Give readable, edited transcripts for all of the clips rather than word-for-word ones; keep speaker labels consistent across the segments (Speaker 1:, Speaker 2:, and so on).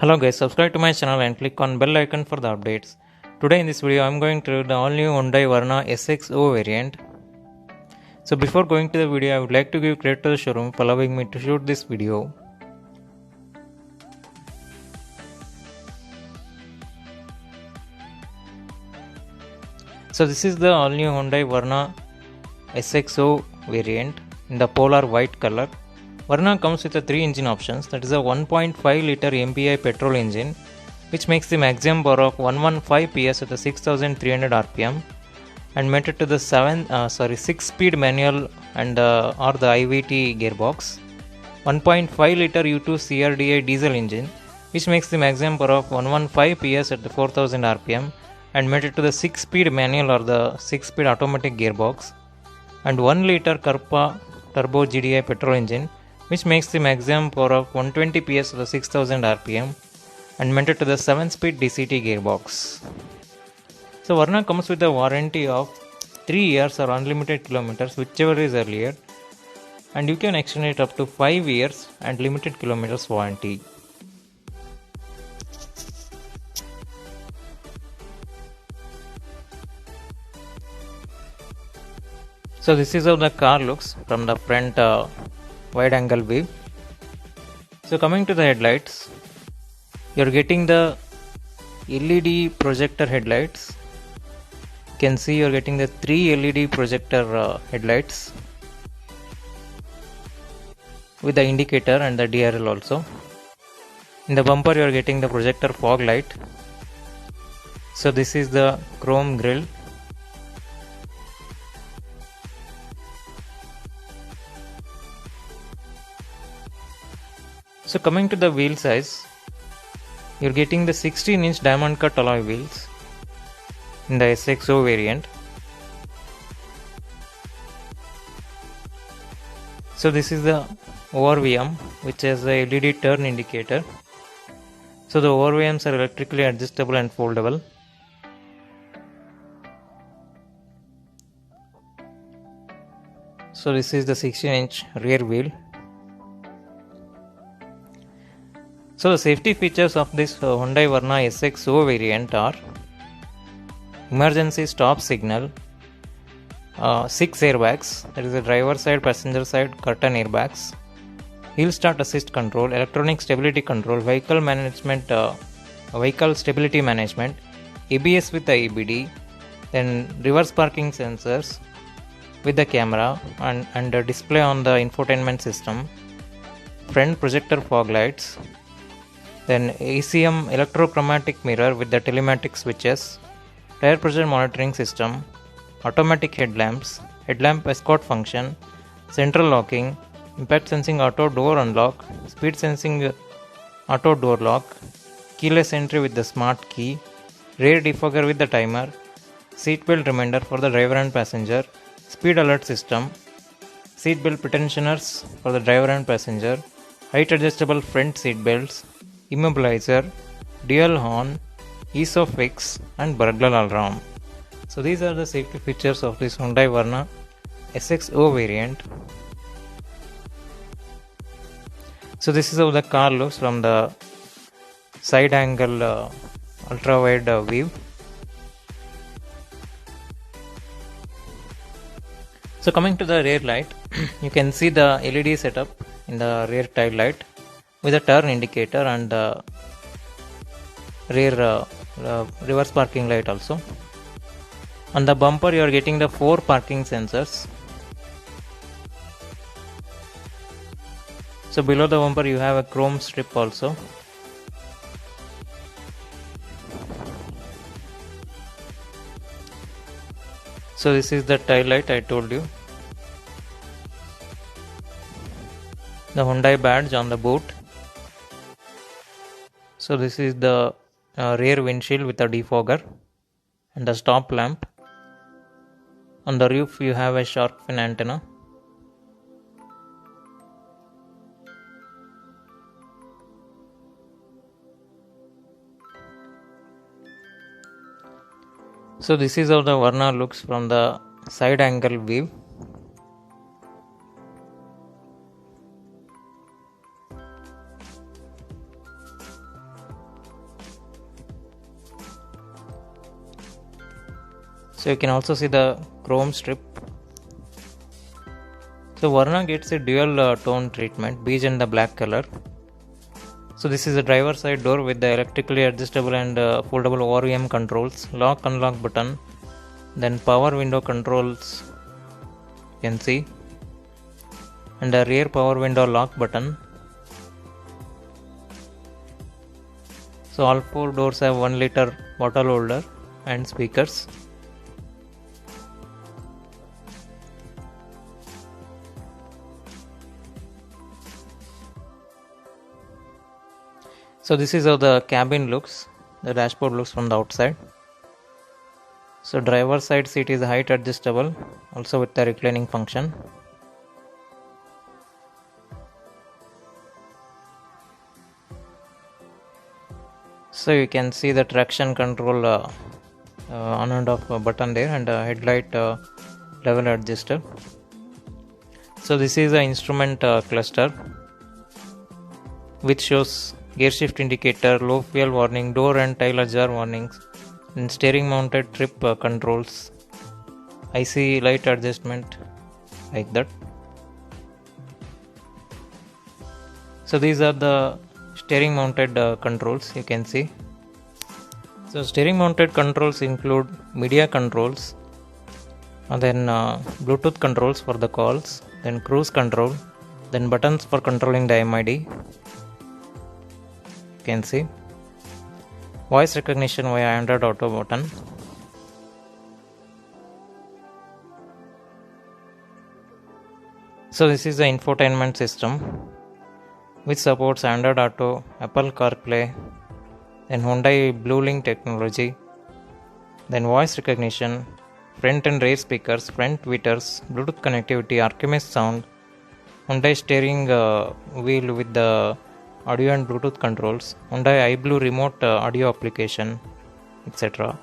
Speaker 1: Hello guys, subscribe to my channel and click on bell icon for the updates. Today in this video I am going to review the all new Hyundai Verna SXO variant. So before going to the video I would like to give credit to the showroom for allowing me to shoot this video. So this is the all new Hyundai Verna SXO variant in the polar white color. Verna comes with a 3 engine options, that is a 1.5 liter MPI petrol engine which makes the maximum power of 115 PS at the 6300 rpm and mated to the 6-speed manual and or the IVT gearbox. 1.5 liter U2 CRDI diesel engine which makes the maximum power of 115 PS at the 4000 rpm and mated to the 6-speed manual or the 6-speed automatic gearbox, and 1 liter Karpa turbo GDI petrol engine which makes the maximum power of 120 PS at the 6000 rpm and mated to the 7-speed DCT gearbox. So Verna comes with a warranty of 3 years or unlimited kilometers, whichever is earlier, and you can extend it up to 5 years and limited kilometers warranty. So this is how the car looks from the front wide angle view. So coming to the headlights, you're getting the LED projector headlights. You can see you're getting the 3 LED projector headlights with the indicator and the DRL also. In the bumper you're getting the projector fog light. So this is the chrome grille. So coming to the wheel size, you're getting the 16-inch diamond cut alloy wheels in the SXO variant. So this is the ORVM which has a LED turn indicator. So the ORVMs are electrically adjustable and foldable. So this is the 16-inch rear wheel. So the safety features of this Hyundai Verna SXO variant are emergency stop signal, 6 airbags, that is the driver side, passenger side, curtain airbags, hill start assist control, electronic stability control, vehicle stability management, ABS with the ABD, then reverse parking sensors with the camera and a display on the infotainment system, front projector fog lights, then ACM electrochromatic mirror with the telematic switches, tire pressure monitoring system, automatic headlamps, headlamp escort function, central locking, impact sensing auto door unlock, speed sensing auto door lock, keyless entry with the smart key, rear defogger with the timer, seatbelt reminder for the driver and passenger, speed alert system, seatbelt pretensioners for the driver and passenger, height adjustable front seat belts, immobilizer, dual horn, ease of fix and burglar alarm. So these are the safety features of this Hyundai Verna SXO variant. So this is how the car looks from the side angle ultra wide view. So coming to the rear light, you can see the LED setup in the rear tail light with a turn indicator and rear reverse parking light also. On the bumper you are getting the 4 parking sensors. So below the bumper you have a chrome strip also. So this is the tail light I told you. The Hyundai badge on the boot. So this is the rear windshield with a defogger and the stop lamp. On the roof you have a shark fin antenna. So this is how the Verna looks from the side angle view. So you can also see the chrome strip. So Verna gets a dual tone treatment, beige and the black color. So this is a driver side door with the electrically adjustable and foldable ORM controls, lock unlock button, then power window controls you can see, and a rear power window lock button. So all 4 doors have 1 liter bottle holder and speakers. So this is how the cabin looks, the dashboard looks from the outside. So driver side seat is height adjustable, also with the reclining function. So you can see the traction control on and off button there, and headlight level adjuster. So this is the instrument cluster which shows gear shift indicator, low fuel warning, door and tail ajar warnings, and steering mounted trip controls, IC light adjustment, like that. So these are the steering mounted controls you can see. So steering mounted controls include media controls, and then Bluetooth controls for the calls, then cruise control, then buttons for controlling the MID. You can see voice recognition via Android Auto button. So this is the infotainment system which supports Android Auto, Apple CarPlay, then Hyundai BlueLink technology, then voice recognition, front and rear speakers, front tweeters, Bluetooth connectivity, Archimedes sound, Hyundai steering wheel with the audio and Bluetooth controls, Hyundai iBlue remote audio application, etc.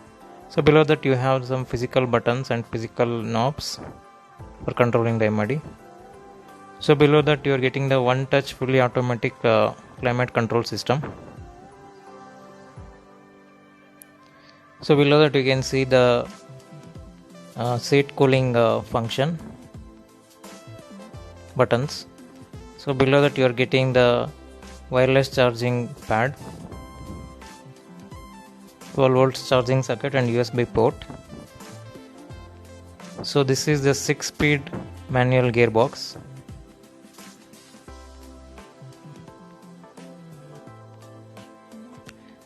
Speaker 1: So below that you have some physical buttons and physical knobs for controlling the MID. So below that you are getting the one touch fully automatic climate control system. So below that you can see the seat cooling function buttons. So below that you are getting the wireless charging pad, 12 volts charging socket and USB port. So this is the 6-speed manual gearbox.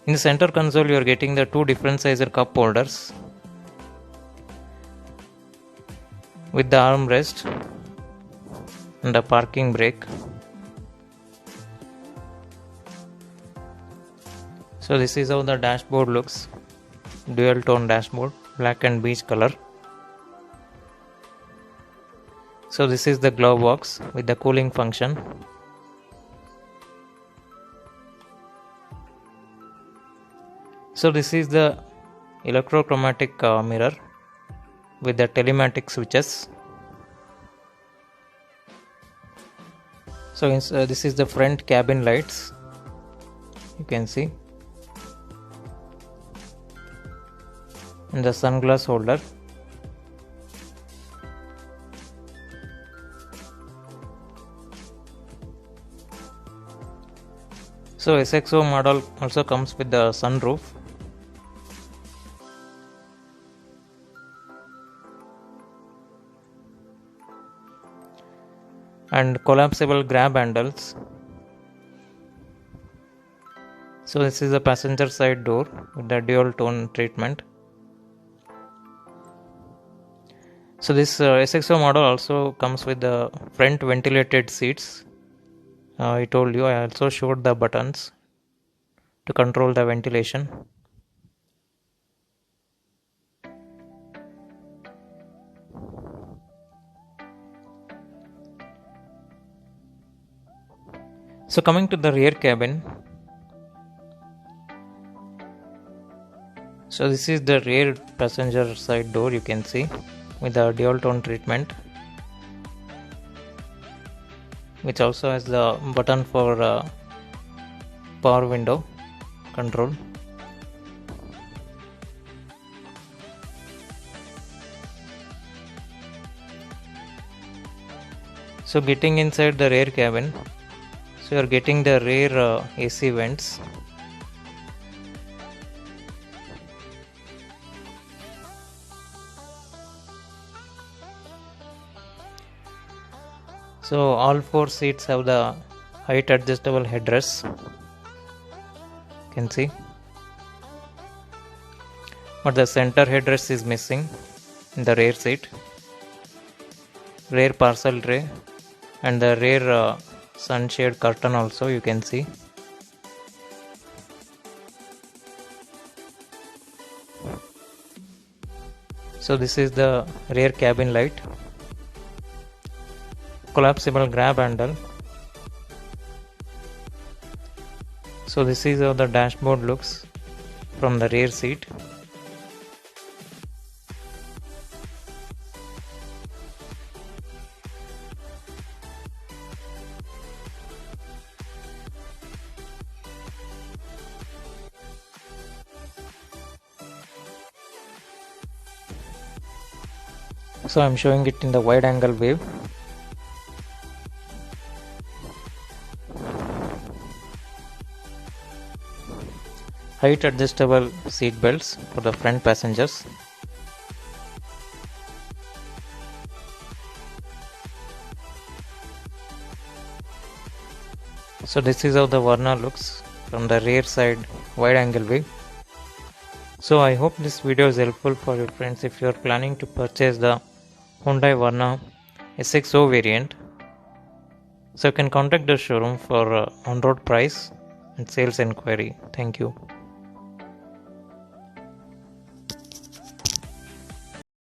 Speaker 1: In the center console you are getting the 2 different size cup holders with the armrest and a parking brake. So this is how the dashboard looks, dual tone dashboard, black and beige color. So this is the glove box with the cooling function. So this is the electrochromatic mirror with the telematic switches. So this is the front cabin lights, you can see, and the sunglass holder. So SXO model also comes with the sunroof. And collapsible grab handles. So this is the passenger side door with the dual tone treatment. So this SXO model also comes with the front ventilated seats. I told you, I also showed the buttons to control the ventilation. So coming to the rear cabin. So this is the rear passenger side door, you can see, with the dual tone treatment, which also has the button for power window control. So getting inside the rear cabin, so you are getting the rear AC vents. So all 4 seats have the height adjustable headrests, you can see, but the center headrest is missing in the rear seat. Rear parcel tray and the rear sunshade curtain also you can see. So this is the rear cabin light, collapsible grab handle. So this is how the dashboard looks from the rear seat. So I'm showing it in the wide angle view. Height adjustable seat belts for the front passengers. So this is how the Verna looks from the rear side wide angle view. So I hope this video is helpful for your friends if you are planning to purchase the Hyundai Verna SXO variant. So you can contact the showroom for on-road price and sales inquiry. Thank you.